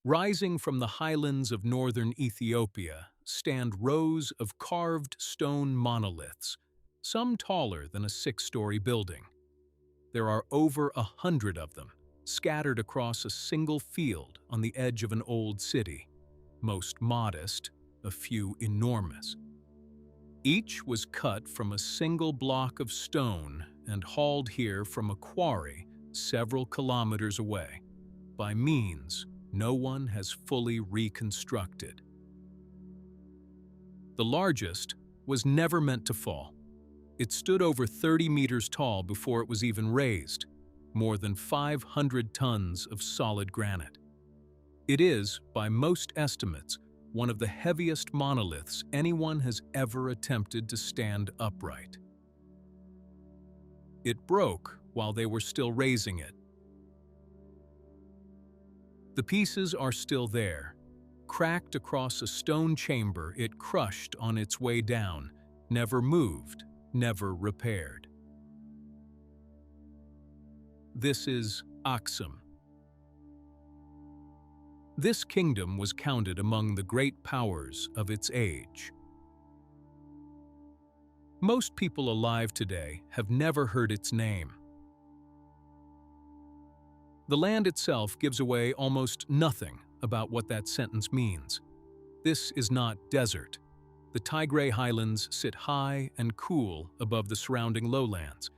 Rising from the highlands of northern Ethiopia stand rows of carved stone monoliths, some taller than a six-story building. There are over 100 of them, scattered across a single field on the edge of an old city, most modest, a few enormous. Each was cut from a single block of stone and hauled here from a quarry several kilometers away, by means no one has fully reconstructed. The largest was never meant to fall. It stood over 30 meters tall before it was even raised, more than 500 tons of solid granite. It is, by most estimates, one of the heaviest monoliths anyone has ever attempted to stand upright. It broke while they were still raising it. The pieces are still there, cracked across a stone chamber it crushed on its way down, never moved, never repaired. This is Aksum. This kingdom was counted among the great powers of its age. Most people alive today have never heard its name. The land itself gives away almost nothing about what that sentence means. This is not desert. The Tigray Highlands sit high and cool above the surrounding lowlands,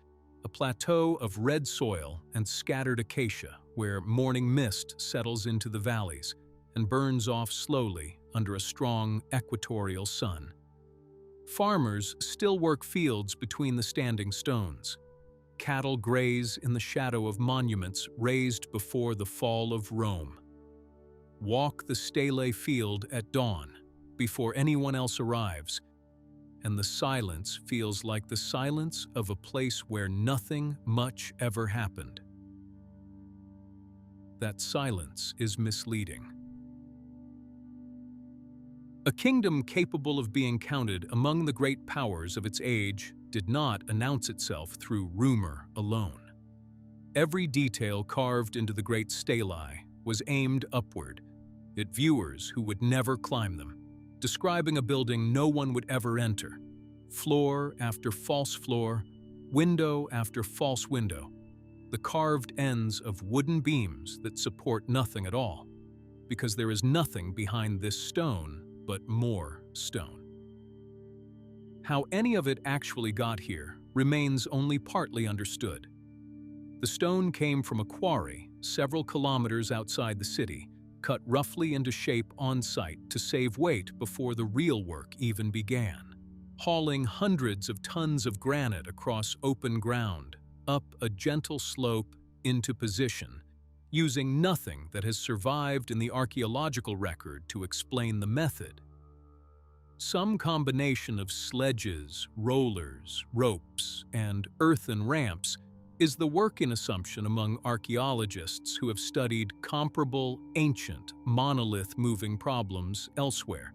a plateau of red soil and scattered acacia where morning mist settles into the valleys and burns off slowly under a strong equatorial sun. Farmers still work fields between the standing stones. Cattle graze in the shadow of monuments raised before the fall of Rome. Walk the stele field at dawn, before anyone else arrives, and the silence feels like the silence of a place where nothing much ever happened. That silence is misleading. A kingdom capable of being counted among the great powers of its age did not announce itself through rumor alone. Every detail carved into the great stelae was aimed upward, at viewers who would never climb them, describing a building no one would ever enter, floor after false floor, window after false window, the carved ends of wooden beams that support nothing at all, because there is nothing behind this stone but more stone. How any of it actually got here remains only partly understood. The stone came from a quarry several kilometers outside the city, cut roughly into shape on site to save weight before the real work even began, hauling hundreds of tons of granite across open ground, up a gentle slope into position, using nothing that has survived in the archaeological record to explain the method. Some combination of sledges, rollers, ropes, and earthen ramps is the working assumption among archaeologists who have studied comparable ancient monolith-moving problems elsewhere,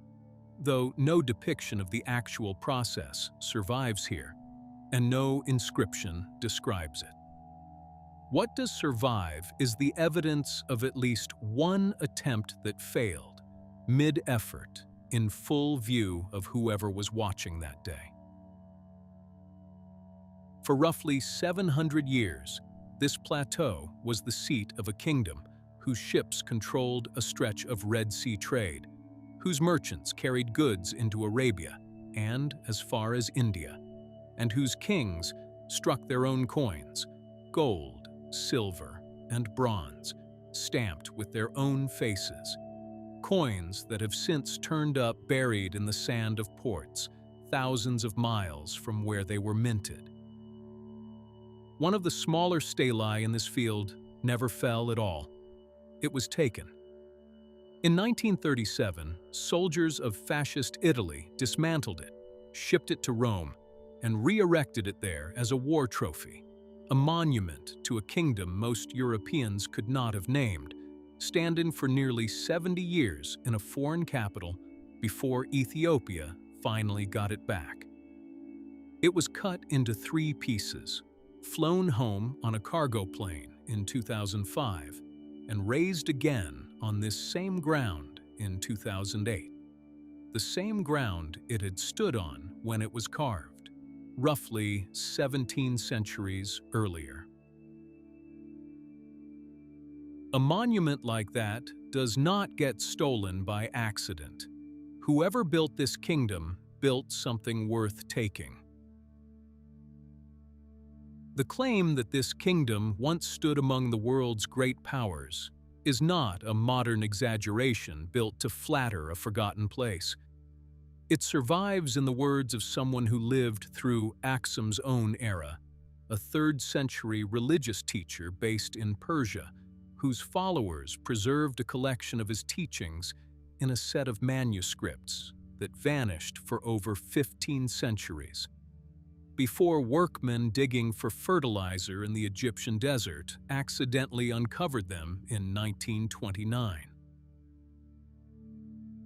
though no depiction of the actual process survives here, and no inscription describes it. What does survive is the evidence of at least one attempt that failed, mid-effort, in full view of whoever was watching that day. For roughly 700 years, this plateau was the seat of a kingdom whose ships controlled a stretch of Red Sea trade, whose merchants carried goods into Arabia and as far as India, and whose kings struck their own coins, gold, silver, and bronze, stamped with their own faces. Coins that have since turned up buried in the sand of ports, thousands of miles from where they were minted. One of the smaller stelae in this field never fell at all. It was taken. In 1937, soldiers of fascist Italy dismantled it, shipped it to Rome, and re-erected it there as a war trophy, a monument to a kingdom most Europeans could not have named, standing for nearly 70 years in a foreign capital before Ethiopia finally got it back. It was cut into 3 pieces, flown home on a cargo plane in 2005, and raised again on this same ground in 2008. The same ground it had stood on when it was carved, roughly 17 centuries earlier. A monument like that does not get stolen by accident. Whoever built this kingdom built something worth taking. The claim that this kingdom once stood among the world's great powers is not a modern exaggeration built to flatter a forgotten place. It survives in the words of someone who lived through Aksum's own era, a 3rd century religious teacher based in Persia, whose followers preserved a collection of his teachings in a set of manuscripts that vanished for over 15 centuries. Before workmen digging for fertilizer in the Egyptian desert accidentally uncovered them in 1929.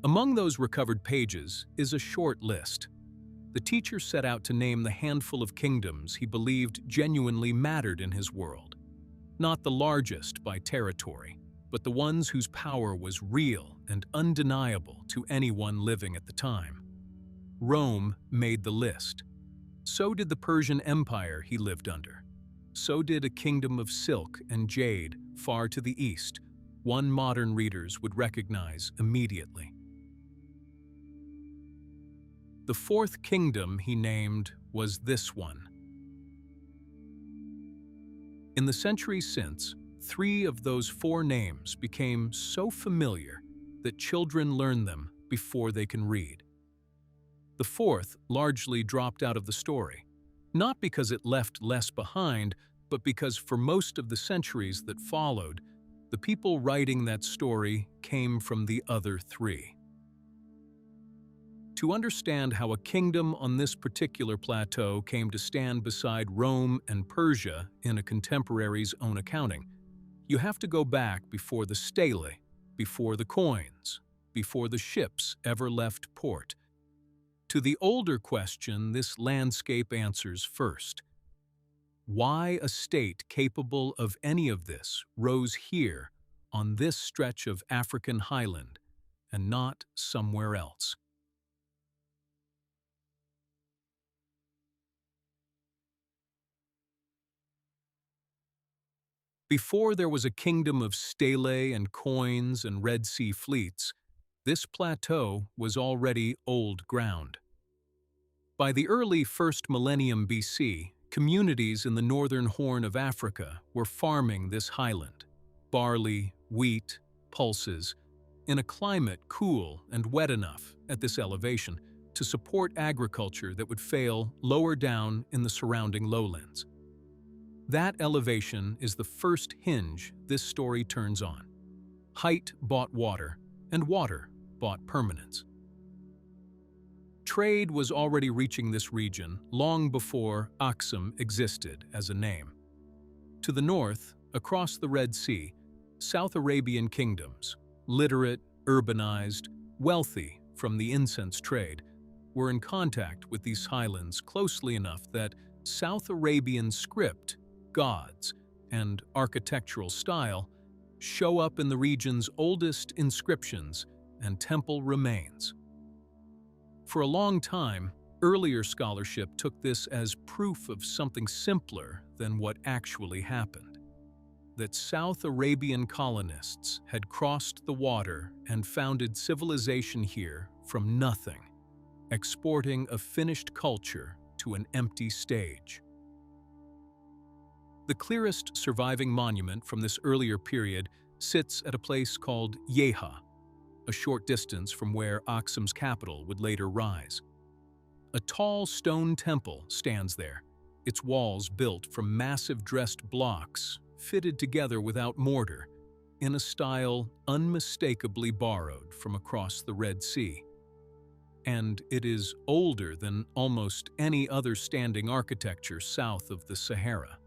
Among those recovered pages is a short list. The teacher set out to name the handful of kingdoms he believed genuinely mattered in his world. Not the largest by territory, but the ones whose power was real and undeniable to anyone living at the time. Rome made the list. So did the Persian Empire he lived under. So did a kingdom of silk and jade far to the east, one modern readers would recognize immediately. The 4th kingdom he named was this one. In the centuries since, 3 of those 4 names became so familiar that children learn them before they can read. The 4th largely dropped out of the story, not because it left less behind, but because for most of the centuries that followed, the people writing that story came from the other 3. To understand how a kingdom on this particular plateau came to stand beside Rome and Persia in a contemporary's own accounting, you have to go back before the stele, before the coins, before the ships ever left port. To the older question this landscape answers first. Why a state capable of any of this rose here on this stretch of African highland and not somewhere else? Before there was a kingdom of stele and coins and Red Sea fleets, this plateau was already old ground. By the early 1st millennium BC, communities in the northern Horn of Africa were farming this highland, barley, wheat, pulses, in a climate cool and wet enough at this elevation to support agriculture that would fail lower down in the surrounding lowlands. That elevation is the first hinge this story turns on. Height bought water, and water bought permanence. Trade was already reaching this region long before Aksum existed as a name. To the north, across the Red Sea, South Arabian kingdoms, literate, urbanized, wealthy from the incense trade, were in contact with these highlands closely enough that South Arabian script, gods, and architectural style show up in the region's oldest inscriptions and temple remains. For a long time, earlier scholarship took this as proof of something simpler than what actually happened. That South Arabian colonists had crossed the water and founded civilization here from nothing, exporting a finished culture to an empty stage. The clearest surviving monument from this earlier period sits at a place called Yeha, a short distance from where Aksum's capital would later rise. A tall stone temple stands there, its walls built from massive dressed blocks fitted together without mortar, in a style unmistakably borrowed from across the Red Sea. And it is older than almost any other standing architecture south of the Sahara.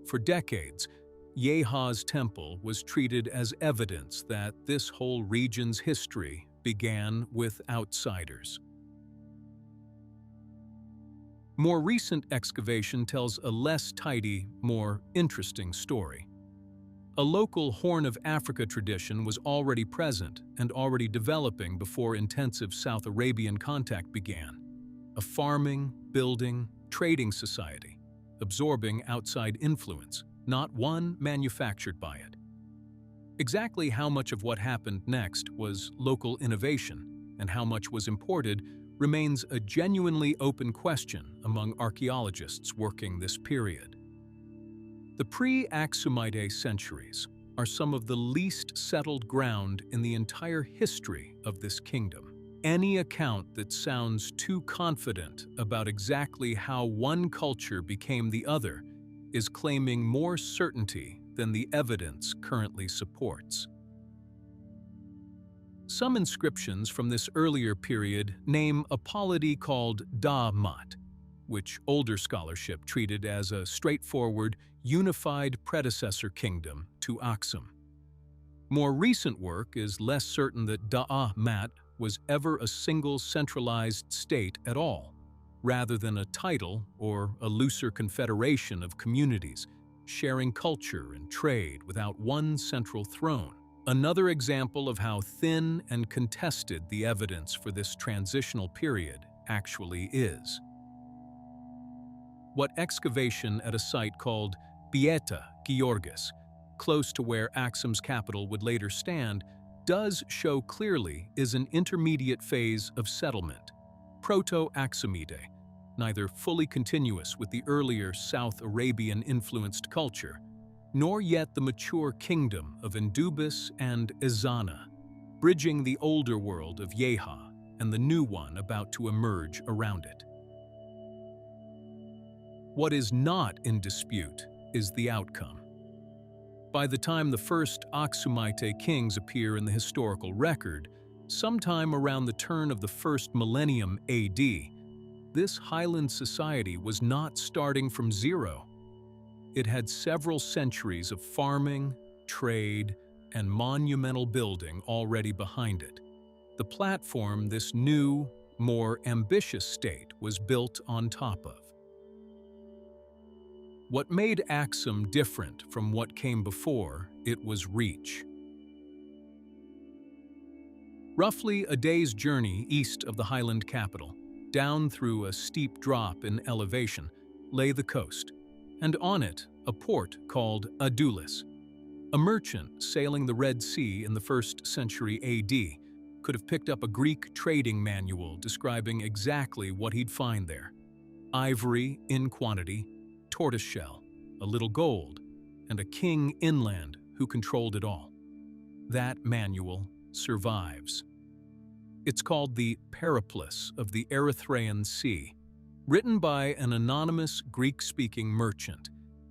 For decades, Yeha's temple was treated as evidence that this whole region's history began with outsiders. More recent excavation tells a less tidy, more interesting story. A local Horn of Africa tradition was already present and already developing before intensive South Arabian contact began. A farming, building, trading society, absorbing outside influence, not one manufactured by it. Exactly how much of what happened next was local innovation and how much was imported remains a genuinely open question among archaeologists working this period. The pre-Aksumite centuries are some of the least settled ground in the entire history of this kingdom. Any account that sounds too confident about exactly how one culture became the other is claiming more certainty than the evidence currently supports. Some inscriptions from this earlier period name a polity called Da-Mat, which older scholarship treated as a straightforward, unified predecessor kingdom to Aksum. More recent work is less certain that Da-Mat was ever a single centralized state at all, rather than a title or a looser confederation of communities sharing culture and trade without one central throne. Another example of how thin and contested the evidence for this transitional period actually is. What excavation at a site called Bieta Georgis, close to where Aksum's capital would later stand, does show clearly is an intermediate phase of settlement, Proto-Aksumite, neither fully continuous with the earlier South Arabian-influenced culture, nor yet the mature kingdom of Endubis and Ezana, bridging the older world of Yeha and the new one about to emerge around it. What is not in dispute is the outcome. By the time the first Aksumite kings appear in the historical record, sometime around the turn of the first millennium AD, this highland society was not starting from zero. It had several centuries of farming, trade, and monumental building already behind it. The platform this new, more ambitious state was built on top of. What made Aksum different from what came before it was reach. Roughly a day's journey east of the highland capital, down through a steep drop in elevation, lay the coast, and on it a port called Adulis. A merchant sailing the Red Sea in the 1st century AD could have picked up a Greek trading manual describing exactly what he'd find there. Ivory in quantity, tortoiseshell, a little gold, and a king inland who controlled it all. That manual survives. It's called the Periplus of the Erythraean Sea, written by an anonymous Greek-speaking merchant,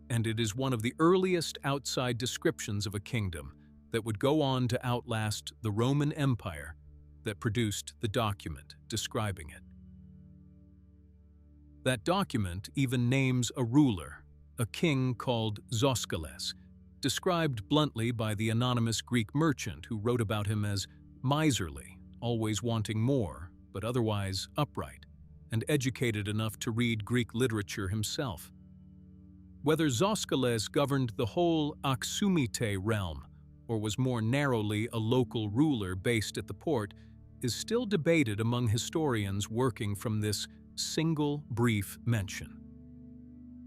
and it is one of the earliest outside descriptions of a kingdom that would go on to outlast the Roman Empire that produced the document describing it. That document even names a ruler, a king called Zoskales, described bluntly by the anonymous Greek merchant who wrote about him as miserly, always wanting more, but otherwise upright, and educated enough to read Greek literature himself. Whether Zoskales governed the whole Aksumite realm or was more narrowly a local ruler based at the port is still debated among historians working from this single brief mention.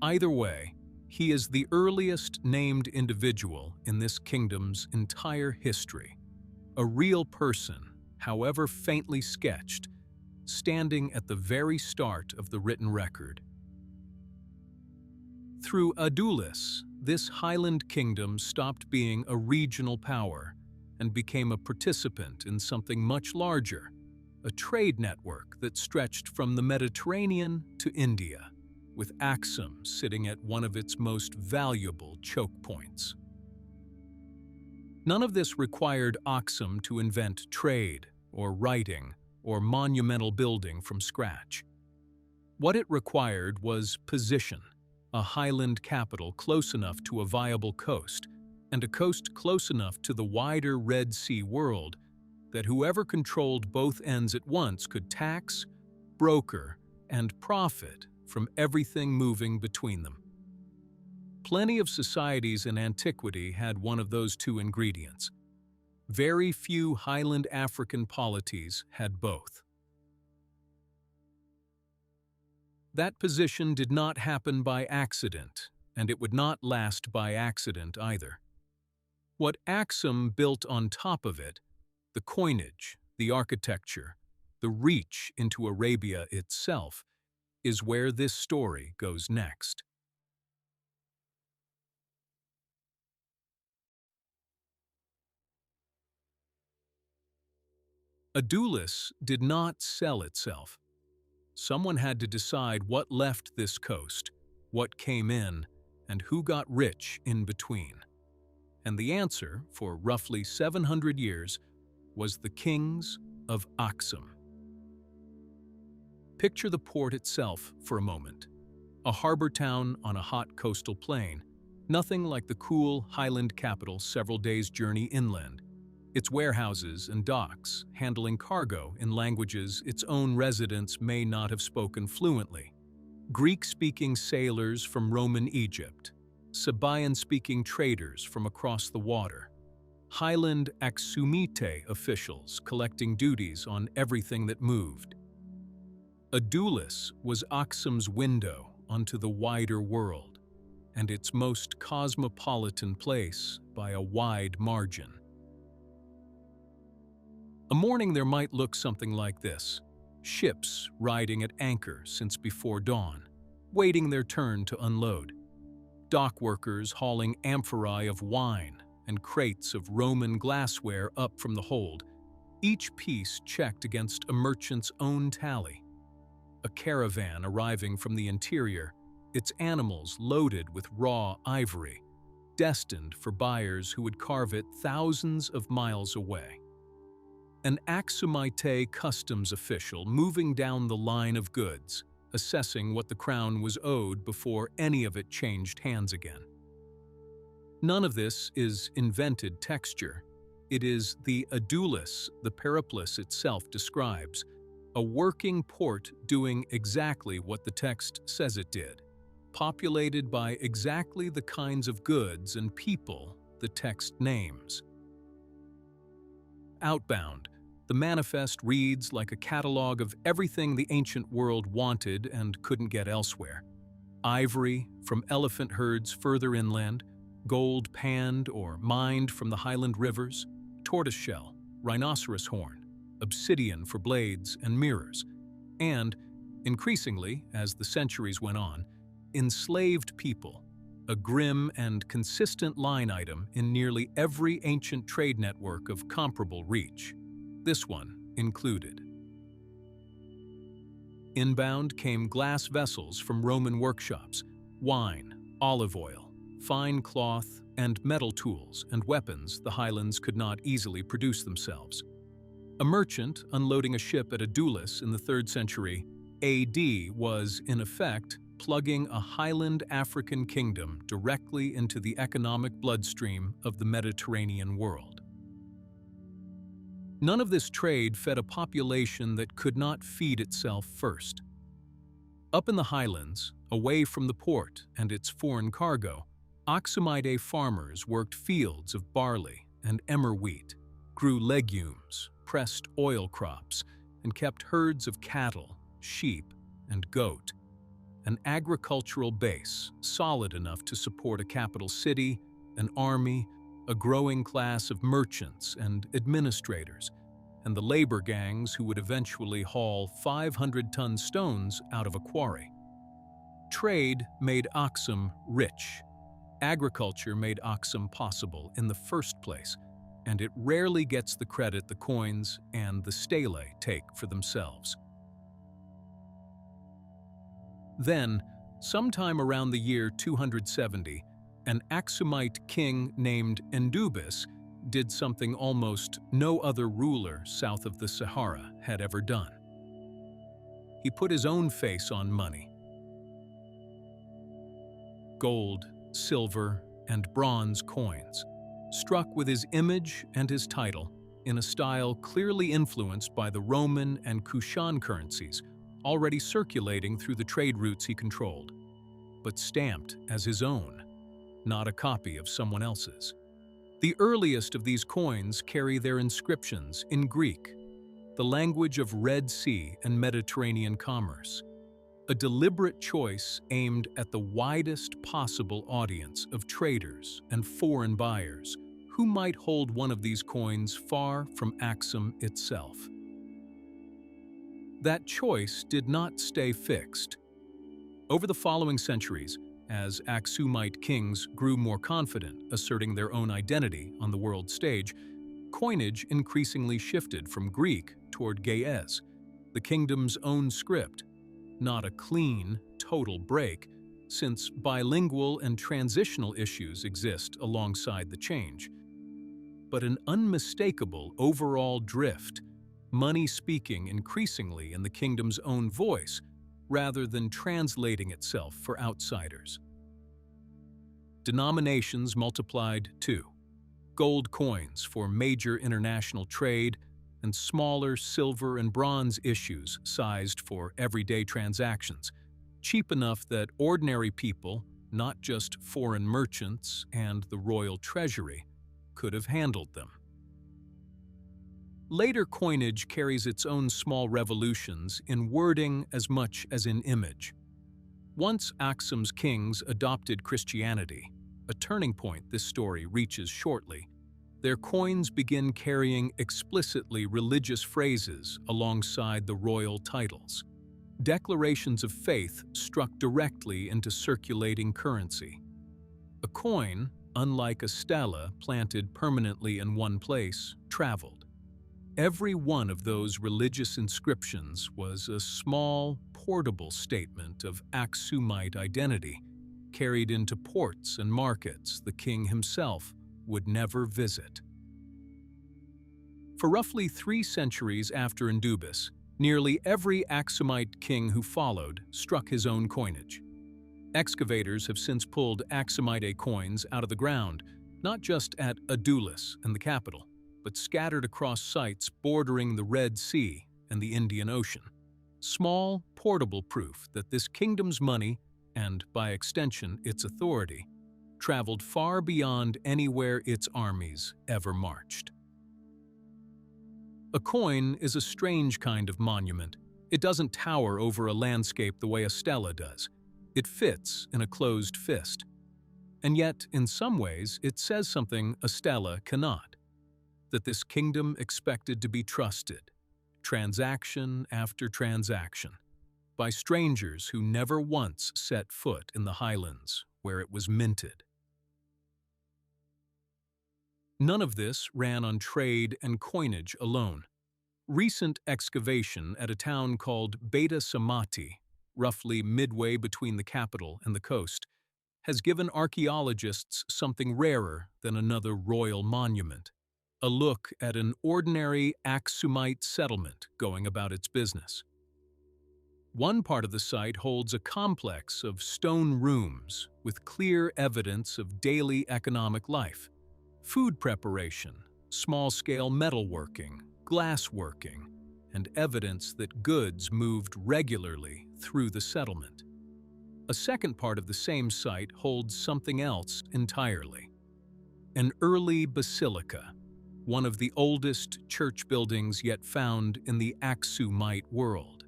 Either way, he is the earliest named individual in this kingdom's entire history, a real person, however faintly sketched, standing at the very start of the written record. Through Adulis, this highland kingdom stopped being a regional power and became a participant in something much larger, a trade network that stretched from the Mediterranean to India, with Aksum sitting at one of its most valuable choke points. None of this required Aksum to invent trade, or writing, or monumental building from scratch. What it required was position, a highland capital close enough to a viable coast, and a coast close enough to the wider Red Sea world that whoever controlled both ends at once could tax, broker, and profit from everything moving between them. Plenty of societies in antiquity had one of those two ingredients. Very few highland African polities had both. That position did not happen by accident, and it would not last by accident either. What Aksum built on top of it, the coinage, the architecture, the reach into Arabia itself, is where this story goes next. Adulis did not sell itself. Someone had to decide what left this coast, what came in, and who got rich in between. And the answer, for roughly 700 years, was the kings of Aksum. Picture the port itself for a moment. A harbor town on a hot coastal plain, nothing like the cool highland capital several days' journey inland. Its warehouses and docks, handling cargo in languages its own residents may not have spoken fluently. Greek-speaking sailors from Roman Egypt, Sabaean-speaking traders from across the water, Highland Aksumite officials collecting duties on everything that moved. Adulis was Aksum's window onto the wider world, and its most cosmopolitan place by a wide margin. A morning there might look something like this: ships riding at anchor since before dawn, waiting their turn to unload. Dock workers hauling amphorae of wine and crates of Roman glassware up from the hold, each piece checked against a merchant's own tally. A caravan arriving from the interior, its animals loaded with raw ivory, destined for buyers who would carve it thousands of miles away. An Aksumite customs official moving down the line of goods, assessing what the crown was owed before any of it changed hands again. None of this is invented texture. It is the Adulis the Periplus itself describes, a working port doing exactly what the text says it did, populated by exactly the kinds of goods and people the text names. Outbound, the manifest reads like a catalog of everything the ancient world wanted and couldn't get elsewhere. Ivory from elephant herds further inland, gold panned or mined from the highland rivers, tortoiseshell, rhinoceros horn, obsidian for blades and mirrors, and, increasingly, as the centuries went on, enslaved people, a grim and consistent line item in nearly every ancient trade network of comparable reach. This one included. Inbound came glass vessels from Roman workshops, wine, olive oil, fine cloth, and metal tools and weapons the Highlands could not easily produce themselves. A merchant unloading a ship at Adulis in the 3rd century AD was, in effect, plugging a Highland African kingdom directly into the economic bloodstream of the Mediterranean world. None of this trade fed a population that could not feed itself first. Up in the highlands, away from the port and its foreign cargo, Aksumite farmers worked fields of barley and emmer wheat, grew legumes, pressed oil crops, and kept herds of cattle, sheep, and goat. An agricultural base solid enough to support a capital city, an army, a growing class of merchants and administrators, and the labor gangs who would eventually haul 500-ton stones out of a quarry. Trade made Aksum rich. Agriculture made Aksum possible in the first place, and it rarely gets the credit the coins and the stele take for themselves. Then, sometime around the year 270, an Aksumite king named Endubis did something almost no other ruler south of the Sahara had ever done. He put his own face on money. Gold, silver, and bronze coins, struck with his image and his title in a style clearly influenced by the Roman and Kushan currencies already circulating through the trade routes he controlled, but stamped as his own. not a copy of someone else's. The earliest of these coins carry their inscriptions in Greek, the language of Red Sea and Mediterranean commerce, a deliberate choice aimed at the widest possible audience of traders and foreign buyers who might hold one of these coins far from Aksum itself. That choice did not stay fixed. Over the following centuries, as Aksumite kings grew more confident asserting their own identity on the world stage, coinage increasingly shifted from Greek toward Ge'ez, the kingdom's own script, not a clean, total break, since bilingual and transitional issues exist alongside the change, but an unmistakable overall drift, money speaking increasingly in the kingdom's own voice rather than translating itself for outsiders. Denominations multiplied too. Gold coins for major international trade and smaller silver and bronze issues sized for everyday transactions, cheap enough that ordinary people, not just foreign merchants and the royal treasury, could have handled them. Later coinage carries its own small revolutions in wording as much as in image. Once Aksum's kings adopted Christianity, a turning point this story reaches shortly, their coins begin carrying explicitly religious phrases alongside the royal titles. Declarations of faith struck directly into circulating currency. A coin, unlike a stela planted permanently in one place, traveled. Every one of those religious inscriptions was a small, portable statement of Aksumite identity, carried into ports and markets the king himself would never visit. For roughly 3 centuries after Endubis, nearly every Aksumite king who followed struck his own coinage. Excavators have since pulled Aksumite coins out of the ground, not just at Adulis and the capital, but scattered across sites bordering the Red Sea and the Indian Ocean. Small, portable proof that this kingdom's money, and by extension its authority, traveled far beyond anywhere its armies ever marched. A coin is a strange kind of monument. It doesn't tower over a landscape the way a stela does. It fits in a closed fist. And yet, in some ways, it says something a stela cannot. That this kingdom expected to be trusted, transaction after transaction, by strangers who never once set foot in the Highlands where it was minted. None of this ran on trade and coinage alone. Recent excavation at a town called Beta Samati, roughly midway between the capital and the coast, has given archaeologists something rarer than another royal monument. A look at an ordinary Aksumite settlement going about its business. One part of the site holds a complex of stone rooms with clear evidence of daily economic life, food preparation, small-scale metalworking, glassworking, and evidence that goods moved regularly through the settlement. A second part of the same site holds something else entirely. An early basilica, one of the oldest church buildings yet found in the Aksumite world.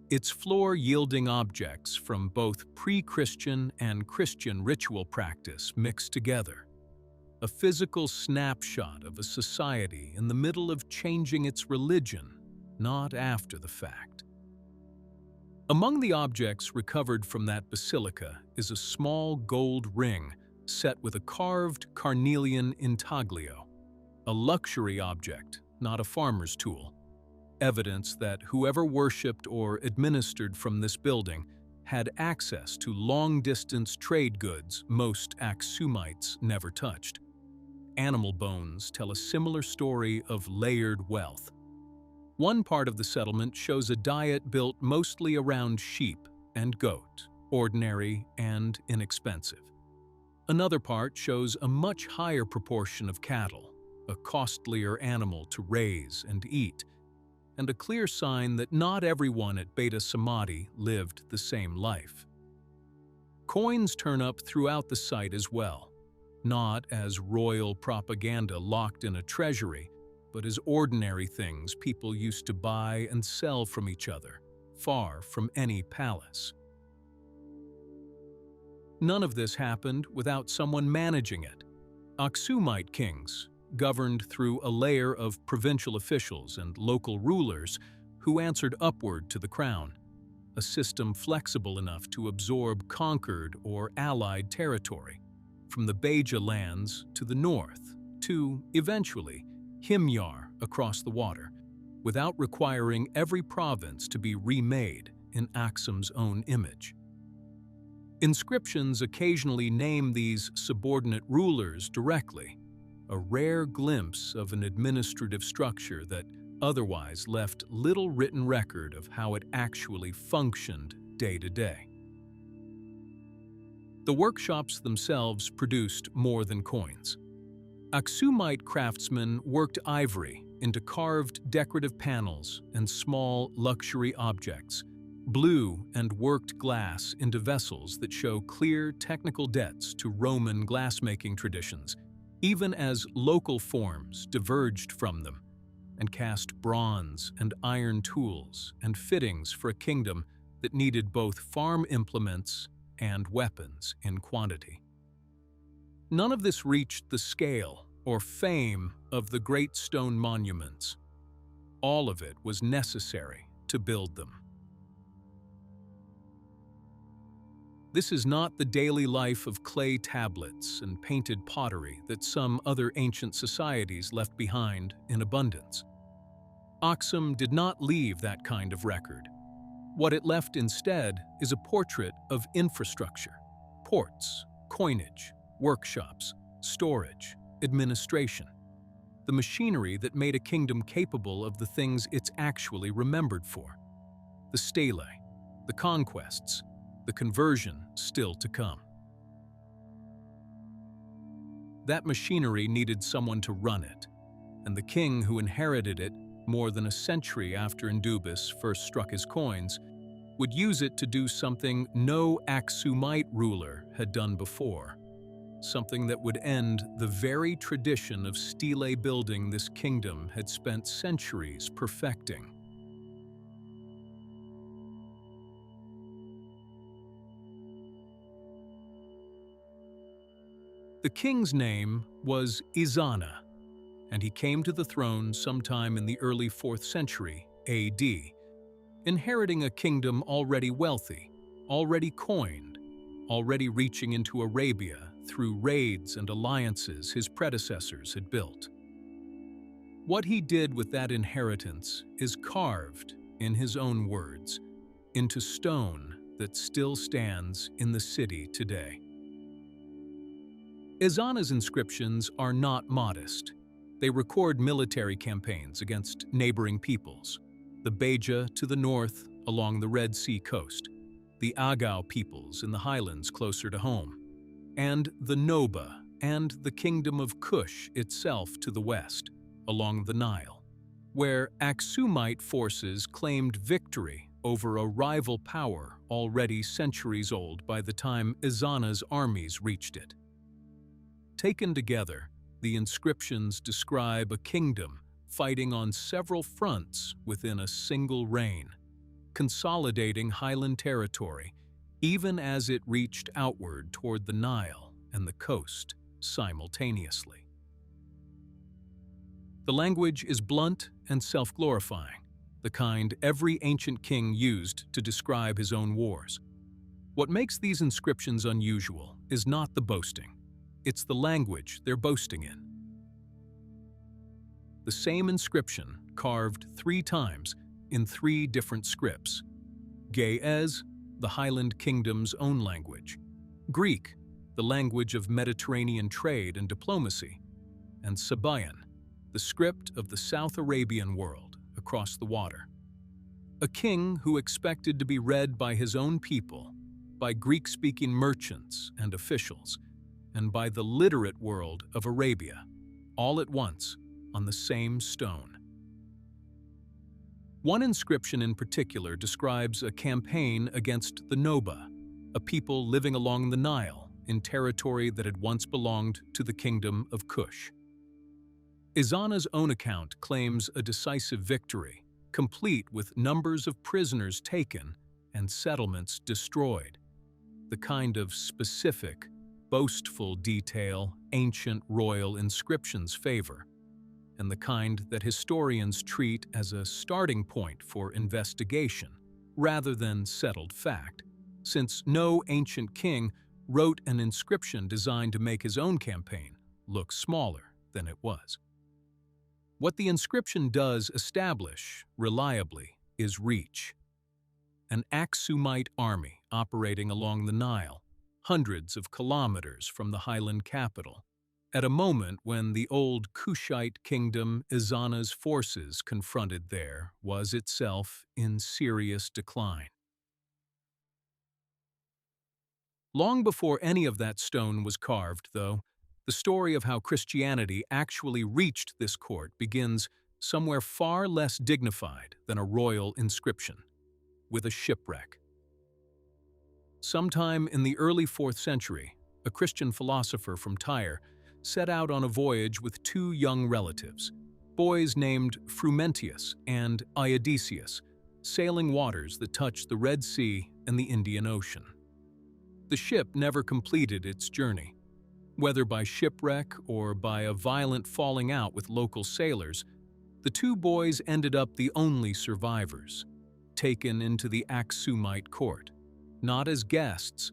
Its floor yielding objects from both pre-Christian and Christian ritual practice mixed together. A physical snapshot of a society in the middle of changing its religion, not after the fact. Among the objects recovered from that basilica is a small gold ring set with a carved carnelian intaglio. A luxury object, not a farmer's tool. Evidence that whoever worshipped or administered from this building had access to long-distance trade goods most Aksumites never touched. Animal bones tell a similar story of layered wealth. One part of the settlement shows a diet built mostly around sheep and goat, ordinary and inexpensive. Another part shows a much higher proportion of cattle, a costlier animal to raise and eat, and a clear sign that not everyone at Beta Samati lived the same life. Coins turn up throughout the site as well, not as royal propaganda locked in a treasury, but as ordinary things people used to buy and sell from each other, far from any palace. None of this happened without someone managing it. Aksumite kings, governed through a layer of provincial officials and local rulers who answered upward to the crown, a system flexible enough to absorb conquered or allied territory, from the Beja lands to the north to, eventually, Himyar across the water, without requiring every province to be remade in Aksum's own image. Inscriptions occasionally name these subordinate rulers directly, a rare glimpse of an administrative structure that otherwise left little written record of how it actually functioned day to day. The workshops themselves produced more than coins. Aksumite craftsmen worked ivory into carved decorative panels and small luxury objects, blew and worked glass into vessels that show clear technical debts to Roman glassmaking traditions, even as local forms diverged from them, and cast bronze and iron tools and fittings for a kingdom that needed both farm implements and weapons in quantity. None of this reached the scale or fame of the great stone monuments. All of it was necessary to build them. This is not the daily life of clay tablets and painted pottery that some other ancient societies left behind in abundance. Aksum did not leave that kind of record. What it left instead is a portrait of infrastructure: ports, coinage, workshops, storage, administration. The machinery that made a kingdom capable of the things it's actually remembered for. The stele, the conquests, the conversion still to come. That machinery needed someone to run it, and the king who inherited it more than a century after Indubis first struck his coins would use it to do something no Aksumite ruler had done before, something that would end the very tradition of stele building this kingdom had spent centuries perfecting. The king's name was Ezana, and he came to the throne sometime in the early 4th century AD, inheriting a kingdom already wealthy, already coined, already reaching into Arabia through raids and alliances his predecessors had built. What he did with that inheritance is carved, in his own words, into stone that still stands in the city today. Ezana's inscriptions are not modest. They record military campaigns against neighboring peoples, the Beja to the north along the Red Sea coast, the Agau peoples in the Highlands closer to home, and the Noba and the Kingdom of Kush itself to the west, along the Nile, where Aksumite forces claimed victory over a rival power already centuries old by the time Ezana's armies reached it. Taken together, the inscriptions describe a kingdom fighting on several fronts within a single reign, consolidating highland territory even as it reached outward toward the Nile and the coast simultaneously. The language is blunt and self-glorifying, the kind every ancient king used to describe his own wars. What makes these inscriptions unusual is not the boasting. It's the language they're boasting in. The same inscription carved 3 times in 3 different scripts. Ge'ez, the Highland Kingdom's own language. Greek, the language of Mediterranean trade and diplomacy. And Sabaean, the script of the South Arabian world across the water. A king who expected to be read by his own people, by Greek-speaking merchants and officials, and by the literate world of Arabia, all at once on the same stone. One inscription in particular describes a campaign against the Noba, a people living along the Nile in territory that had once belonged to the kingdom of Kush. Ezana's own account claims a decisive victory, complete with numbers of prisoners taken and settlements destroyed, the kind of specific, boastful detail ancient royal inscriptions favor, and the kind that historians treat as a starting point for investigation rather than settled fact, since no ancient king wrote an inscription designed to make his own campaign look smaller than it was. What the inscription does establish, reliably, is reach. An Aksumite army operating along the Nile, hundreds of kilometers from the highland capital, at a moment when the old Kushite kingdom Ezana's forces confronted there was itself in serious decline. Long before any of that stone was carved, though, the story of how Christianity actually reached this court begins somewhere far less dignified than a royal inscription, with a shipwreck. Sometime in the early 4th century, a Christian philosopher from Tyre set out on a voyage with two young relatives, boys named Frumentius and Iodicius, sailing waters that touched the Red Sea and the Indian Ocean. The ship never completed its journey. Whether by shipwreck or by a violent falling out with local sailors, the two boys ended up the only survivors, taken into the Aksumite court, not as guests,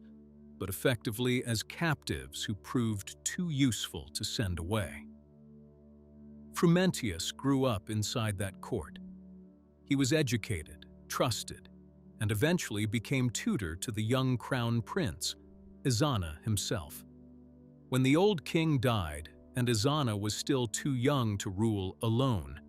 but effectively as captives who proved too useful to send away. Frumentius grew up inside that court. He was educated, trusted, and eventually became tutor to the young crown prince, Ezana himself. When the old king died and Ezana was still too young to rule alone,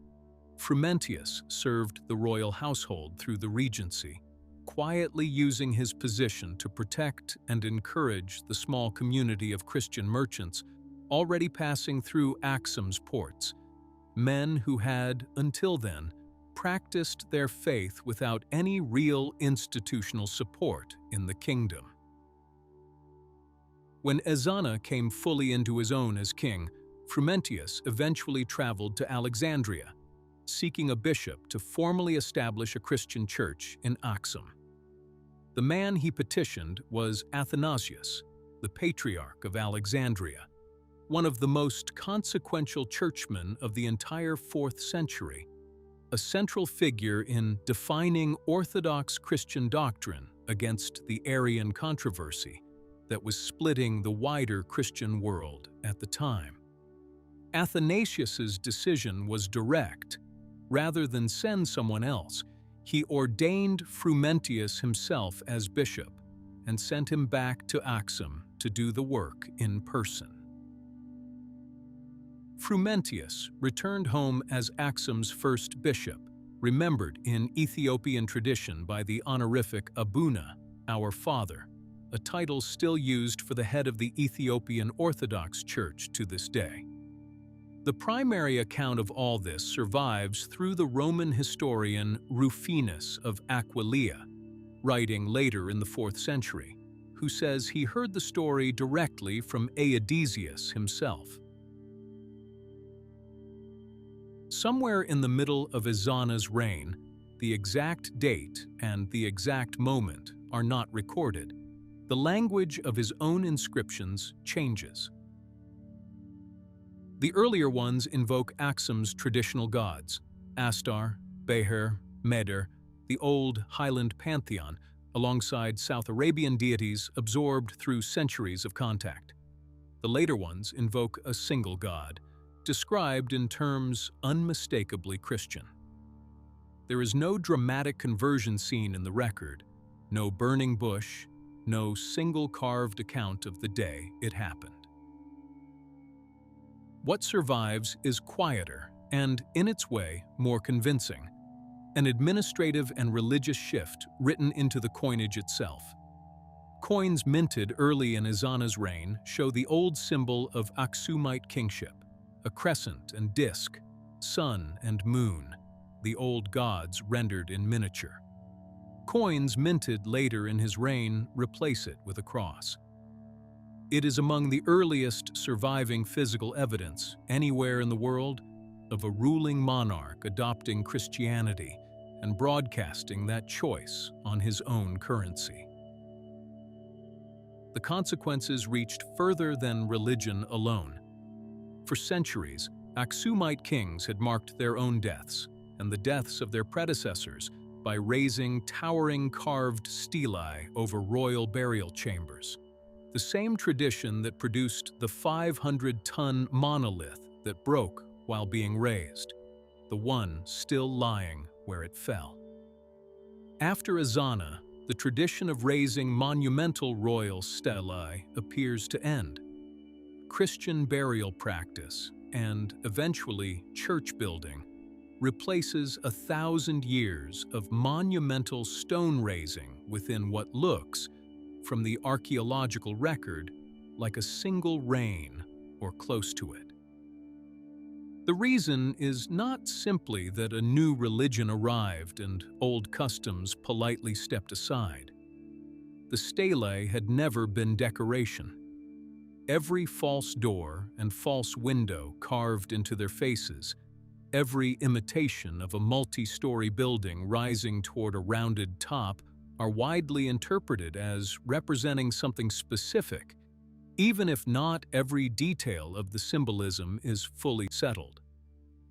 Frumentius served the royal household through the regency, quietly using his position to protect and encourage the small community of Christian merchants already passing through Aksum's ports, men who had, until then, practiced their faith without any real institutional support in the kingdom. When Ezana came fully into his own as king, Frumentius eventually traveled to Alexandria, seeking a bishop to formally establish a Christian church in Aksum. The man he petitioned was Athanasius, the Patriarch of Alexandria, one of the most consequential churchmen of the entire 4th century, a central figure in defining Orthodox Christian doctrine against the Arian controversy that was splitting the wider Christian world at the time. Athanasius's decision was direct. Rather than send someone else, he ordained Frumentius himself as bishop and sent him back to Aksum to do the work in person. Frumentius returned home as Aksum's first bishop, remembered in Ethiopian tradition by the honorific Abuna, our father, a title still used for the head of the Ethiopian Orthodox Church to this day. The primary account of all this survives through the Roman historian Rufinus of Aquileia, writing later in the 4th century, who says he heard the story directly from Aedesius himself. Somewhere in the middle of Ezana's reign, the exact date and the exact moment are not recorded. The language of his own inscriptions changes. The earlier ones invoke Aksum's traditional gods, Astar, Beher, Meder, the old highland pantheon, alongside South Arabian deities absorbed through centuries of contact. The later ones invoke a single god, described in terms unmistakably Christian. There is no dramatic conversion scene in the record, no burning bush, no single carved account of the day it happened. What survives is quieter and, in its way, more convincing, an administrative and religious shift written into the coinage itself. Coins minted early in Ezana's reign show the old symbol of Aksumite kingship, a crescent and disk, sun and moon, the old gods rendered in miniature. Coins minted later in his reign replace it with a cross. It is among the earliest surviving physical evidence anywhere in the world of a ruling monarch adopting Christianity and broadcasting that choice on his own currency. The consequences reached further than religion alone. For centuries, Aksumite kings had marked their own deaths and the deaths of their predecessors by raising towering carved stelae over royal burial chambers. The same tradition that produced the 500-ton monolith that broke while being raised, the one still lying where it fell. After Ezana, the tradition of raising monumental royal stelae appears to end. Christian burial practice, and eventually church building, replaces 1,000 years of monumental stone raising within what looks, from the archaeological record, like a single reign or close to it. The reason is not simply that a new religion arrived and old customs politely stepped aside. The stelae had never been decoration. Every false door and false window carved into their faces, every imitation of a multi-story building rising toward a rounded top are widely interpreted as representing something specific, even if not every detail of the symbolism is fully settled.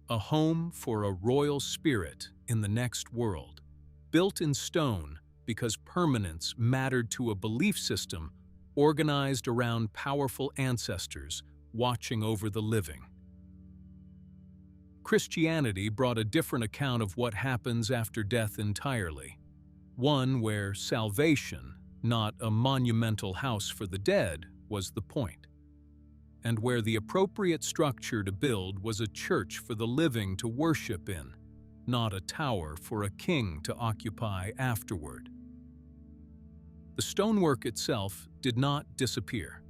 A home for a royal spirit in the next world, built in stone because permanence mattered to a belief system organized around powerful ancestors watching over the living. Christianity brought a different account of what happens after death entirely, one where salvation, not a monumental house for the dead, was the point, and where the appropriate structure to build was a church for the living to worship in, not a tower for a king to occupy afterward. The stonework itself did not disappear.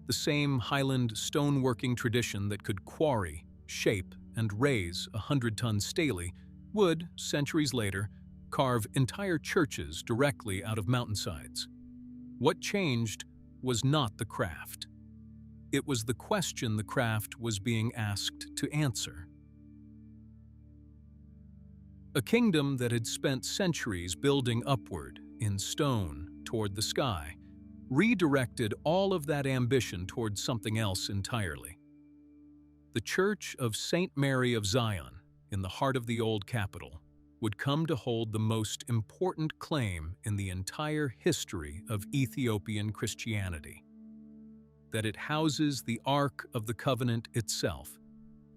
The same highland stoneworking tradition that could quarry, shape, and raise 100-ton stelae would, centuries later, carve entire churches directly out of mountainsides. What changed was not the craft. It was the question the craft was being asked to answer. A kingdom that had spent centuries building upward, in stone, toward the sky, redirected all of that ambition toward something else entirely. The Church of St. Mary of Zion, in the heart of the old capital, would come to hold the most important claim in the entire history of Ethiopian Christianity. That it houses the Ark of the Covenant itself,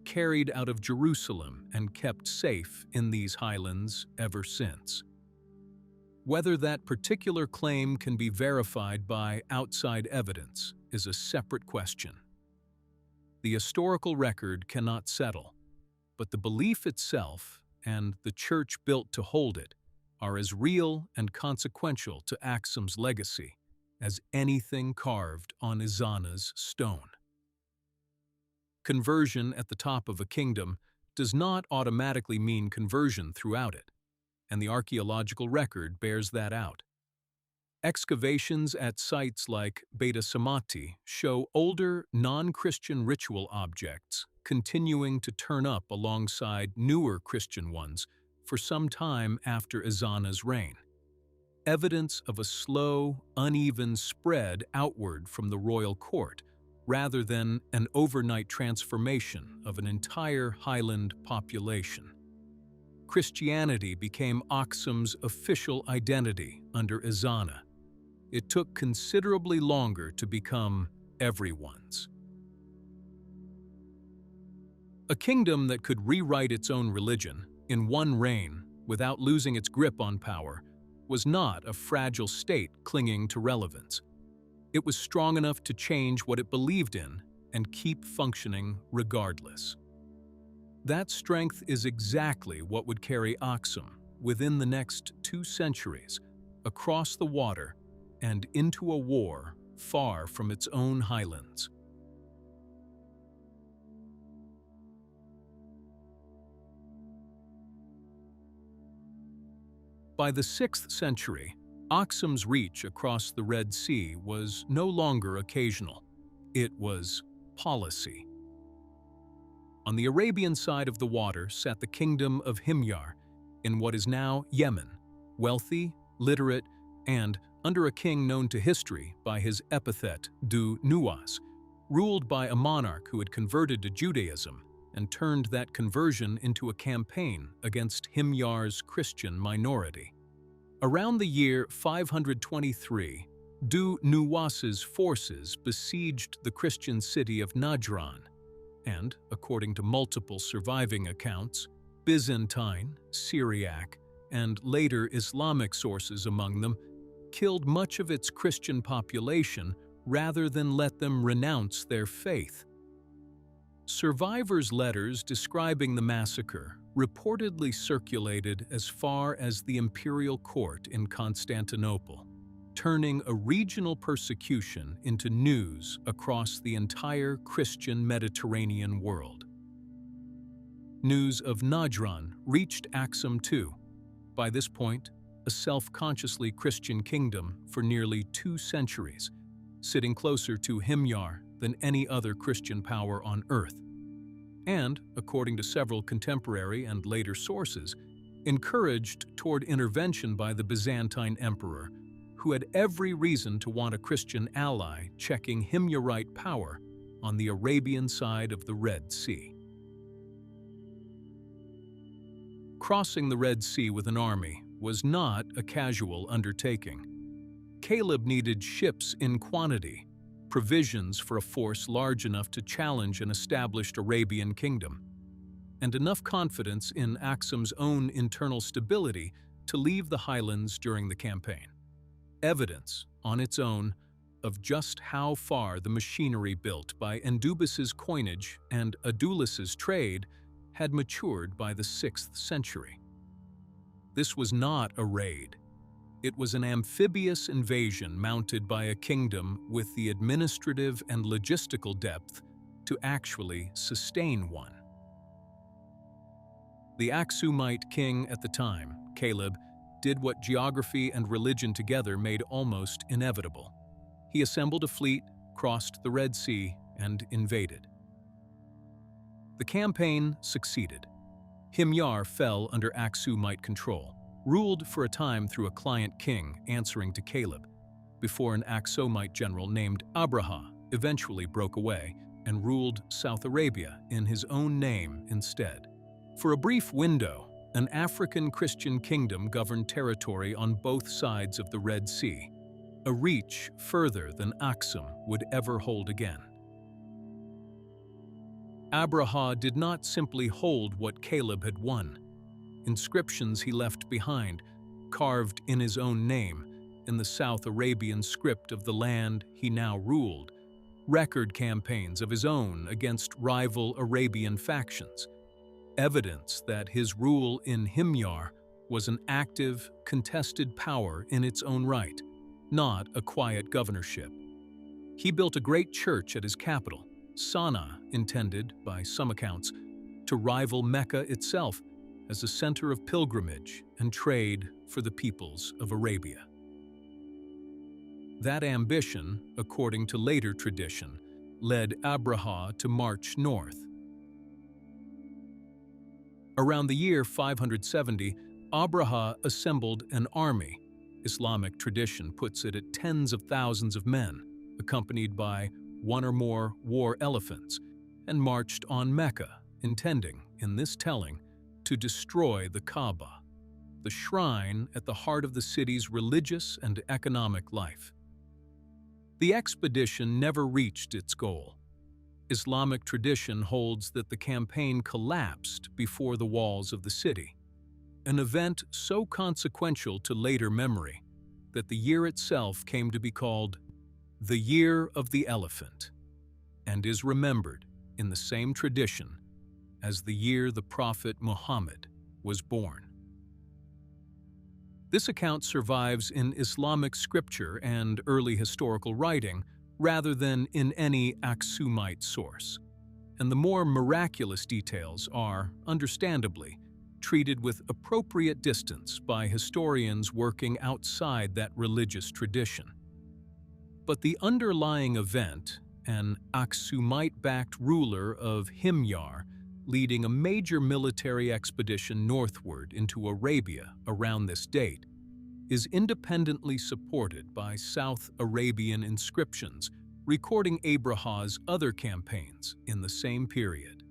carried out of Jerusalem and kept safe in these highlands ever since. Whether that particular claim can be verified by outside evidence is a separate question. The historical record cannot settle, but the belief itself and the church built to hold it are as real and consequential to Aksum's legacy as anything carved on Ezana's stone. Conversion at the top of a kingdom does not automatically mean conversion throughout it, and the archaeological record bears that out. Excavations at sites like Beta Samati show older, non-Christian ritual objects continuing to turn up alongside newer Christian ones for some time after Ezana's reign. Evidence of a slow, uneven spread outward from the royal court, rather than an overnight transformation of an entire highland population. Christianity became Aksum's official identity under Ezana. It took considerably longer to become everyone's. A kingdom that could rewrite its own religion in one reign without losing its grip on power was not a fragile state clinging to relevance. It was strong enough to change what it believed in and keep functioning regardless. That strength is exactly what would carry Aksum within the next 2 centuries, across the water and into a war far from its own highlands. By the 6th century, Aksum's reach across the Red Sea was no longer occasional. It was policy. On the Arabian side of the water sat the kingdom of Himyar, in what is now Yemen, wealthy, literate, and, under a king known to history by his epithet Du Nuwas, ruled by a monarch who had converted to Judaism and turned that conversion into a campaign against Himyar's Christian minority. Around the year 523, Du Nuwas's forces besieged the Christian city of Najran, and, according to multiple surviving accounts, Byzantine, Syriac, and later Islamic sources among them, killed much of its Christian population rather than let them renounce their faith. Survivors' letters describing the massacre reportedly circulated as far as the imperial court in Constantinople, turning a regional persecution into news across the entire Christian Mediterranean world. News of Najran reached Aksum too, by this point a self-consciously Christian kingdom for nearly 2 centuries, sitting closer to Himyar than any other Christian power on earth, and, according to several contemporary and later sources, encouraged toward intervention by the Byzantine emperor, who had every reason to want a Christian ally checking Himyarite power on the Arabian side of the Red Sea. Crossing the Red Sea with an army was not a casual undertaking. Caleb needed ships in quantity, provisions for a force large enough to challenge an established Arabian kingdom, and enough confidence in Aksum's own internal stability to leave the Highlands during the campaign. Evidence, on its own, of just how far the machinery built by Endubis's coinage and Adulis's trade had matured by the 6th century. This was not a raid. It was an amphibious invasion mounted by a kingdom with the administrative and logistical depth to actually sustain one. The Aksumite king at the time, Caleb, did what geography and religion together made almost inevitable. He assembled a fleet, crossed the Red Sea, and invaded. The campaign succeeded. Himyar fell under Aksumite control, ruled for a time through a client king answering to Caleb, before an Aksumite general named Abraha eventually broke away and ruled South Arabia in his own name instead. For a brief window, an African Christian kingdom governed territory on both sides of the Red Sea, a reach further than Aksum would ever hold again. Abraha did not simply hold what Caleb had won. Inscriptions he left behind, carved in his own name, in the South Arabian script of the land he now ruled, record campaigns of his own against rival Arabian factions, evidence that his rule in Himyar was an active, contested power in its own right, not a quiet governorship. He built a great church at his capital, Sana'a, intended, by some accounts, to rival Mecca itself as a center of pilgrimage and trade for the peoples of Arabia. That ambition, according to later tradition, led Abraha to march north. Around the year 570, Abraha assembled an army. Islamic tradition puts it at tens of thousands of men, accompanied by one or more war elephants, and marched on Mecca, intending, in this telling, to destroy the Kaaba, the shrine at the heart of the city's religious and economic life. The expedition never reached its goal. Islamic tradition holds that the campaign collapsed before the walls of the city, an event so consequential to later memory that the year itself came to be called the Year of the Elephant, and is remembered in the same tradition as the year the Prophet Muhammad was born. This account survives in Islamic scripture and early historical writing rather than in any Aksumite source, and the more miraculous details are, understandably, treated with appropriate distance by historians working outside that religious tradition. But the underlying event, an Aksumite-backed ruler of Himyar, leading a major military expedition northward into Arabia around this date, is independently supported by South Arabian inscriptions recording Abraha's other campaigns in the same period.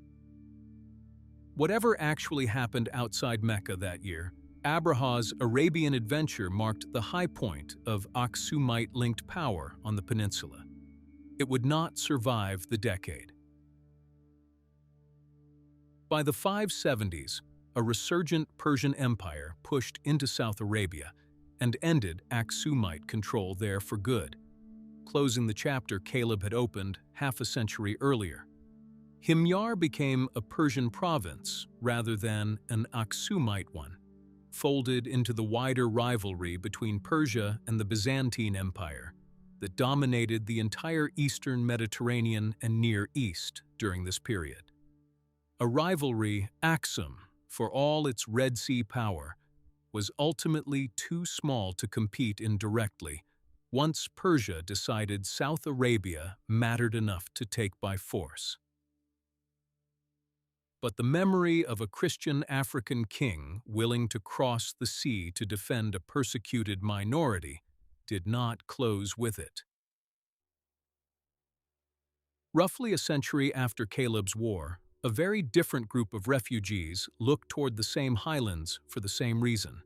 Whatever actually happened outside Mecca that year, Abraha's Arabian adventure marked the high point of Aksumite-linked power on the peninsula. It would not survive the decade. By the 570s, a resurgent Persian empire pushed into South Arabia and ended Aksumite control there for good, closing the chapter Caleb had opened half a century earlier. Himyar became a Persian province rather than an Aksumite one, folded into the wider rivalry between Persia and the Byzantine Empire that dominated the entire Eastern Mediterranean and Near East during this period. A rivalry Aksum, for all its Red Sea power, was ultimately too small to compete indirectly once Persia decided South Arabia mattered enough to take by force. But the memory of a Christian African king willing to cross the sea to defend a persecuted minority did not close with it. Roughly a century after Caleb's war, a very different group of refugees looked toward the same highlands for the same reason.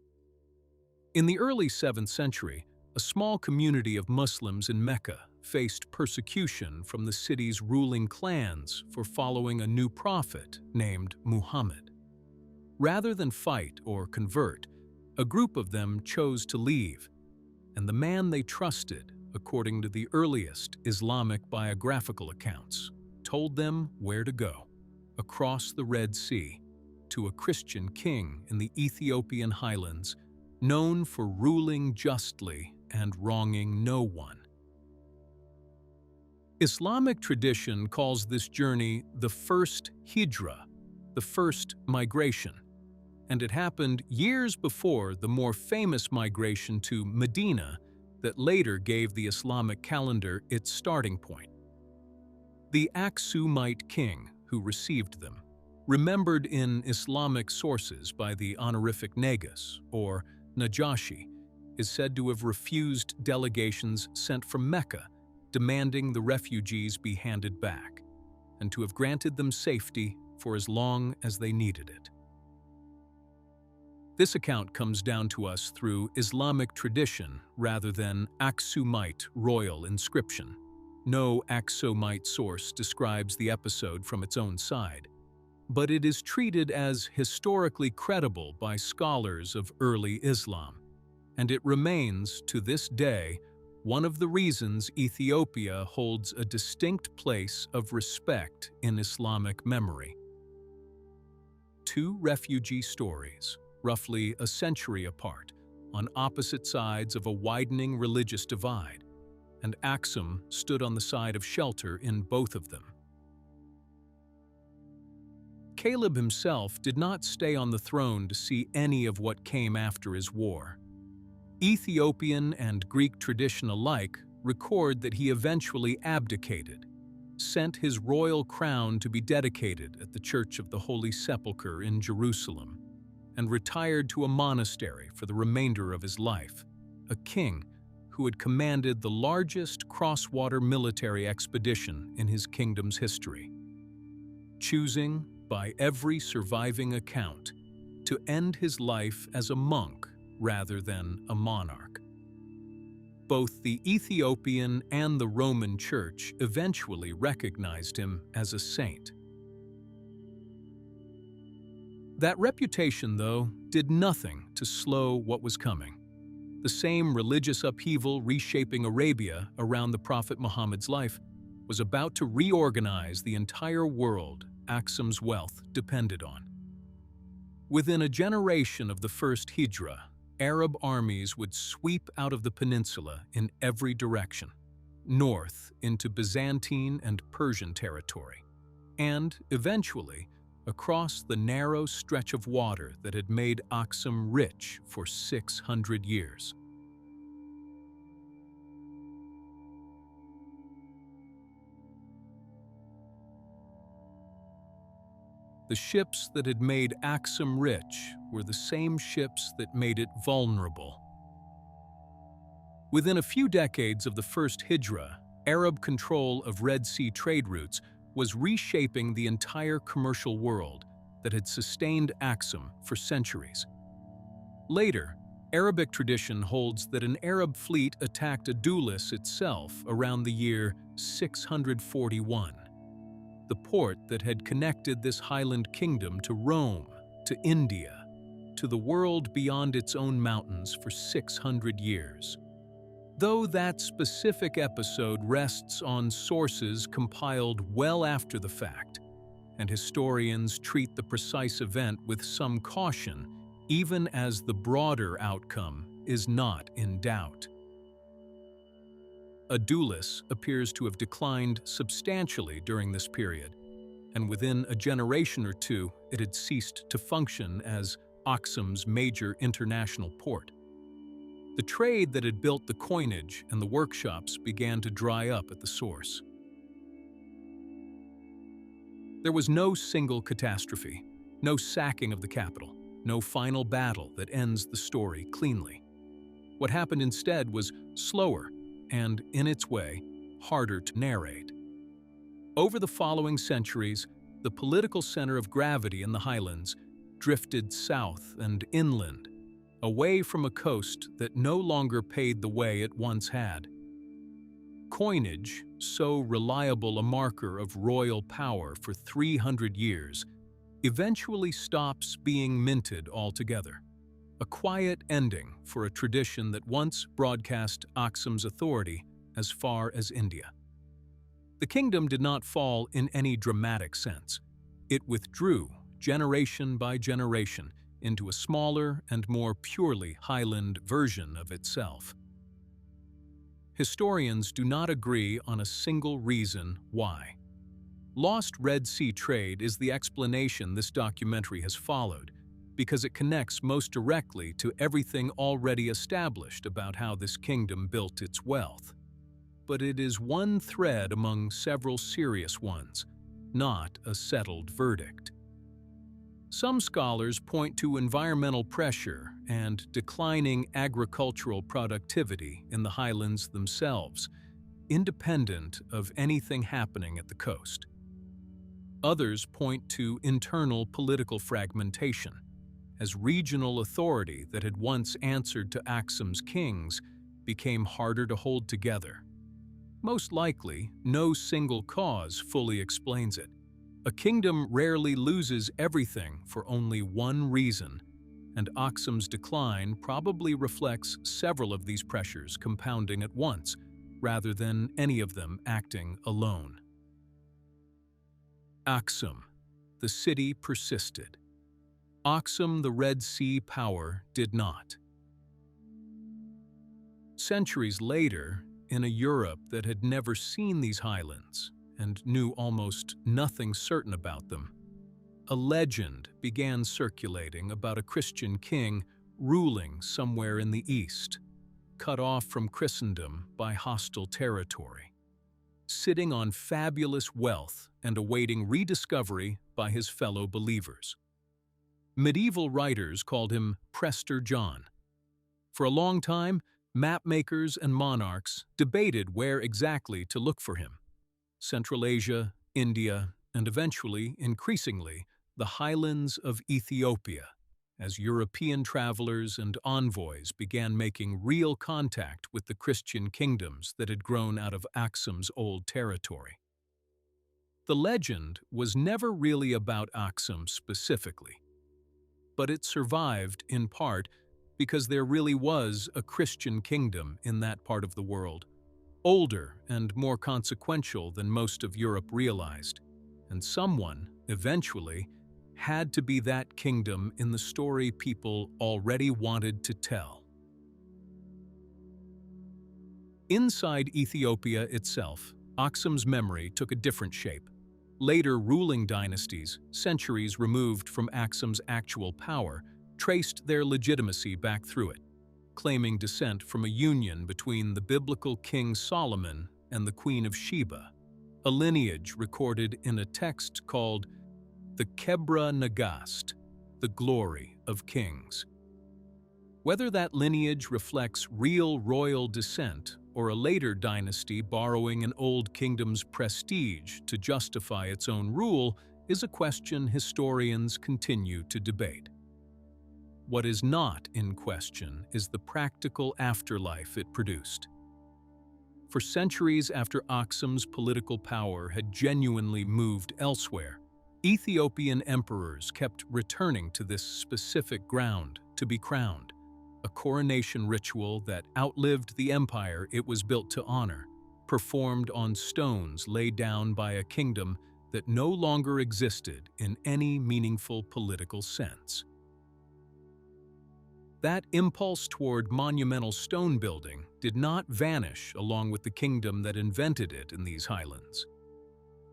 In the early 7th century, a small community of Muslims in Mecca faced persecution from the city's ruling clans for following a new prophet named Muhammad. Rather than fight or convert, a group of them chose to leave, and the man they trusted, according to the earliest Islamic biographical accounts, told them where to go, across the Red Sea, to a Christian king in the Ethiopian highlands, known for ruling justly and wronging no one. Islamic tradition calls this journey the first hijra, the first migration, and it happened years before the more famous migration to Medina that later gave the Islamic calendar its starting point. The Aksumite king who received them, remembered in Islamic sources by the honorific Negus or Najashi, is said to have refused delegations sent from Mecca demanding the refugees be handed back, and to have granted them safety for as long as they needed it. This account comes down to us through Islamic tradition rather than Aksumite royal inscription. No Aksumite source describes the episode from its own side, but it is treated as historically credible by scholars of early Islam, and it remains, to this day, one of the reasons Ethiopia holds a distinct place of respect in Islamic memory. Two refugee stories, roughly a century apart, on opposite sides of a widening religious divide, and Aksum stood on the side of shelter in both of them. Caleb himself did not stay on the throne to see any of what came after his war. Ethiopian and Greek tradition alike record that he eventually abdicated, sent his royal crown to be dedicated at the Church of the Holy Sepulchre in Jerusalem, and retired to a monastery for the remainder of his life, a king who had commanded the largest cross-water military expedition in his kingdom's history, choosing, by every surviving account, to end his life as a monk rather than a monarch. Both the Ethiopian and the Roman Church eventually recognized him as a saint. That reputation, though, did nothing to slow what was coming. The same religious upheaval reshaping Arabia around the Prophet Muhammad's life was about to reorganize the entire world Aksum's wealth depended on. Within a generation of the first Hijra, Arab armies would sweep out of the peninsula in every direction, north into Byzantine and Persian territory, and, eventually, across the narrow stretch of water that had made Aksum rich for 600 years. The ships that had made Aksum rich were the same ships that made it vulnerable. Within a few decades of the first Hijra, Arab control of Red Sea trade routes was reshaping the entire commercial world that had sustained Aksum for centuries. Later, Arabic tradition holds that an Arab fleet attacked Adulis itself around the year 641. The port that had connected this highland kingdom to Rome, to India, to the world beyond its own mountains for 600 years. Though that specific episode rests on sources compiled well after the fact, and historians treat the precise event with some caution, even as the broader outcome is not in doubt. Adulis appears to have declined substantially during this period, and within a generation or two it had ceased to function as Aksum's major international port. The trade that had built the coinage and the workshops began to dry up at the source. There was no single catastrophe, no sacking of the capital, no final battle that ends the story cleanly. What happened instead was slower and, in its way, harder to narrate. Over the following centuries, the political center of gravity in the Highlands drifted south and inland, away from a coast that no longer paid the way it once had. Coinage, so reliable a marker of royal power for 300 years, eventually stops being minted altogether. A quiet ending for a tradition that once broadcast Aksum's authority as far as India. The kingdom did not fall in any dramatic sense. It withdrew, generation by generation, into a smaller and more purely highland version of itself. Historians do not agree on a single reason why. Lost Red Sea trade is the explanation this documentary has followed, because it connects most directly to everything already established about how this kingdom built its wealth. But it is one thread among several serious ones, not a settled verdict. Some scholars point to environmental pressure and declining agricultural productivity in the highlands themselves, independent of anything happening at the coast. Others point to internal political fragmentation, as regional authority that had once answered to Aksum's kings became harder to hold together. Most likely, no single cause fully explains it. A kingdom rarely loses everything for only one reason, and Aksum's decline probably reflects several of these pressures compounding at once, rather than any of them acting alone. Aksum, the city persisted. Aksum, the Red Sea power, did not. Centuries later, in a Europe that had never seen these highlands and knew almost nothing certain about them, a legend began circulating about a Christian king ruling somewhere in the east, cut off from Christendom by hostile territory, sitting on fabulous wealth and awaiting rediscovery by his fellow believers. Medieval writers called him Prester John. For a long time, mapmakers and monarchs debated where exactly to look for him. Central Asia, India, and eventually, increasingly, the highlands of Ethiopia, as European travelers and envoys began making real contact with the Christian kingdoms that had grown out of Aksum's old territory. The legend was never really about Aksum specifically, but it survived in part because there really was a Christian kingdom in that part of the world, older and more consequential than most of Europe realized, and someone, eventually, had to be that kingdom in the story people already wanted to tell. Inside Ethiopia itself, Aksum's memory took a different shape. Later ruling dynasties, centuries removed from Aksum's actual power, traced their legitimacy back through it, claiming descent from a union between the biblical King Solomon and the Queen of Sheba, a lineage recorded in a text called the Kebra Nagast, the Glory of Kings. Whether that lineage reflects real royal descent or a later dynasty borrowing an old kingdom's prestige to justify its own rule is a question historians continue to debate. What is not in question is the practical afterlife it produced. For centuries after Aksum's political power had genuinely moved elsewhere, Ethiopian emperors kept returning to this specific ground to be crowned, a coronation ritual that outlived the empire it was built to honor, performed on stones laid down by a kingdom that no longer existed in any meaningful political sense. That impulse toward monumental stone building did not vanish along with the kingdom that invented it in these highlands.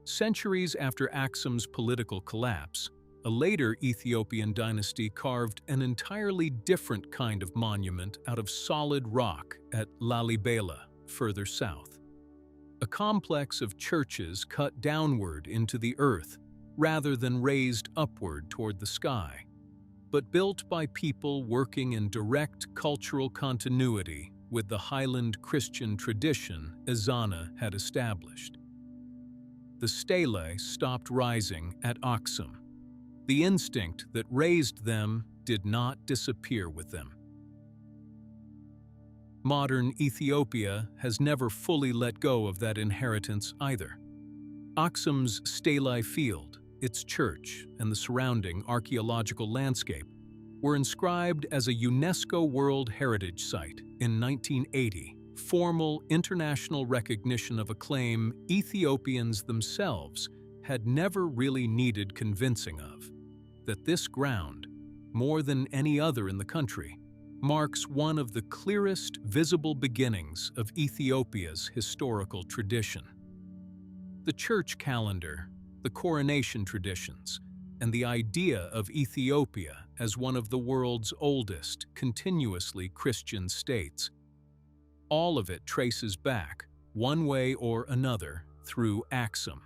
Centuries after Aksum's political collapse, a later Ethiopian dynasty carved an entirely different kind of monument out of solid rock at Lalibela, further south. A complex of churches cut downward into the earth rather than raised upward toward the sky, but built by people working in direct cultural continuity with the Highland Christian tradition Ezana had established. The stelae stopped rising at Aksum. The instinct that raised them did not disappear with them. Modern Ethiopia has never fully let go of that inheritance either. Aksum's stelae field, its church, and the surrounding archaeological landscape were inscribed as a UNESCO World Heritage Site in 1980, formal international recognition of a claim Ethiopians themselves had never really needed convincing of, that this ground, more than any other in the country, marks one of the clearest visible beginnings of Ethiopia's historical tradition. The church calendar, the coronation traditions, and the idea of Ethiopia as one of the world's oldest, continuously Christian states, all of it traces back, one way or another, through Aksum.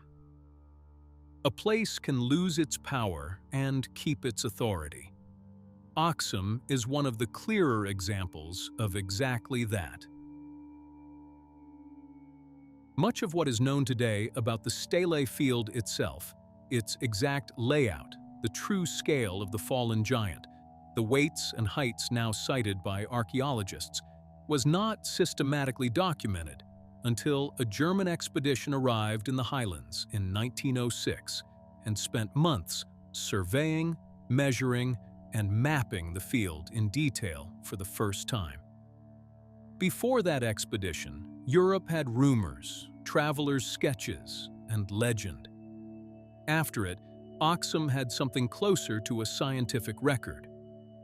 A place can lose its power and keep its authority. Aksum is one of the clearer examples of exactly that. Much of what is known today about the stele field itself, its exact layout, the true scale of the fallen giant, the weights and heights now cited by archaeologists, was not systematically documented until a German expedition arrived in the Highlands in 1906 and spent months surveying, measuring, and mapping the field in detail for the first time. Before that expedition, Europe had rumors, travelers' sketches, and legend. After it, Aksum had something closer to a scientific record.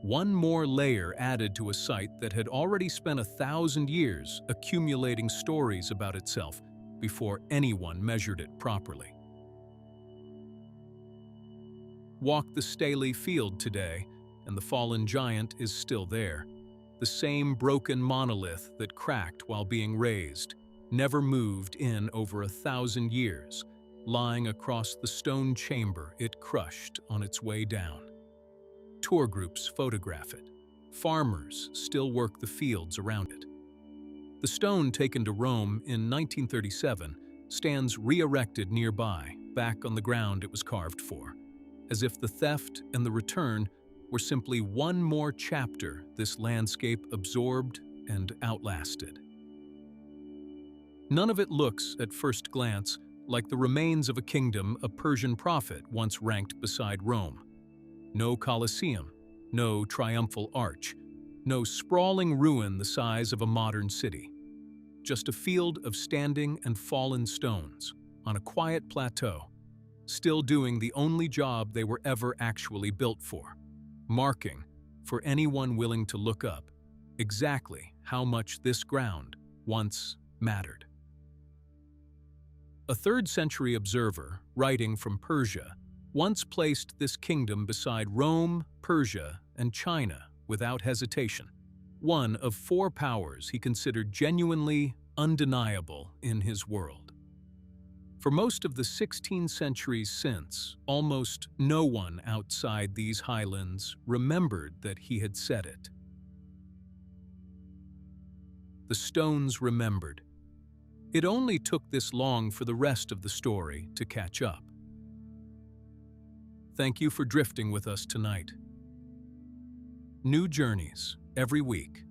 One more layer added to a site that had already spent 1,000 years accumulating stories about itself before anyone measured it properly. Walk the Stele field today, and the fallen giant is still there. The same broken monolith that cracked while being raised, never moved in over 1,000 years, lying across the stone chamber it crushed on its way down. Tour groups photograph it. Farmers still work the fields around it. The stone taken to Rome in 1937 stands re-erected nearby, back on the ground it was carved for, as if the theft and the return were simply one more chapter this landscape absorbed and outlasted. None of it looks, at first glance, like the remains of a kingdom a Persian prophet once ranked beside Rome. No Colosseum, no triumphal arch, no sprawling ruin the size of a modern city. Just a field of standing and fallen stones on a quiet plateau, still doing the only job they were ever actually built for, marking, for anyone willing to look up, exactly how much this ground once mattered. A 3rd-century observer, writing from Persia, once placed this kingdom beside Rome, Persia, and China without hesitation, one of 4 powers he considered genuinely undeniable in his world. For most of the 16 centuries since, almost no one outside these highlands remembered that he had said it. The stones remembered. It only took this long for the rest of the story to catch up. Thank you for drifting with us tonight. New journeys every week.